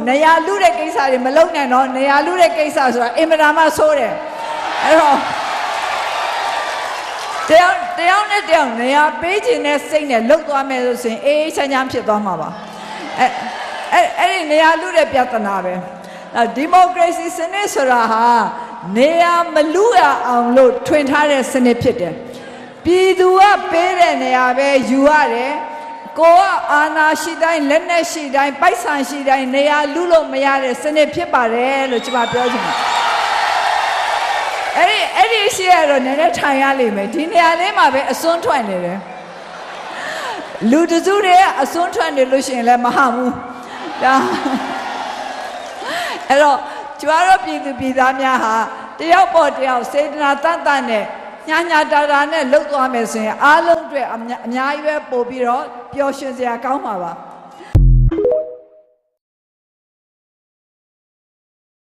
နေရာလူတဲ့ကိစ္စတွေမလုံနဲ့နော်နေရာလူတဲ့ကိစ္စဆိုတာအင်မတန်မှဆိုးတယ်အဲ့တော့တယောက်နဲ့တယောက်နေရာပေးခြင်းနဲ့စိတ်နဲ့လှုပ်သွားမယ်ဆိုရင်အေးချမ်းချမ်းဖြစ်သွားမှာပါအဲ့ဒီနေရာလူတဲ့ပြဿနာပဲဒီမိုကရေစီစနစ်ဆိုတာဟာနေရာမလူရအောင်လို့ထွင်ထားတဲ့စနစ်ဖြစ်တယ်ပြည်သူကပေးတဲ့နေရာပဲယူရတယ်ကိုကအာဏာရှိတိုင်းလက်နက်ရှိတိုင်းပိုက်ဆံရှိတိုင်းနေရာလူလို့မရတဲ့စနစ်ဖြစ်ပါတယ်လို့ကျွန်မပြောချင်တယ်အဲ့ဒီရှိရတော့နည်းနည်းထိုင်ရလိမ့်မယ်ဒီနေရာလေးမှာပဲအစွန်းထွက်နေတယ်လူတစုတွေကအစွန်းထွက်နေလို့ရှိရင်လည်းမဟဘူးဒါအဲ့တော့ကျွားတော့ပြည်သူပြည်သားများဟာတယောက်ပေါ်တယောက်စေတနာတန်တန်နဲ့ညာတာနဲ့လှုပ်သွားမယ်ဆိုရင်အားလုံးအတွက်အများကြီးပဲပို့ပြီးတော့ပျော်ရွှင်စရာကောင်းပါပါ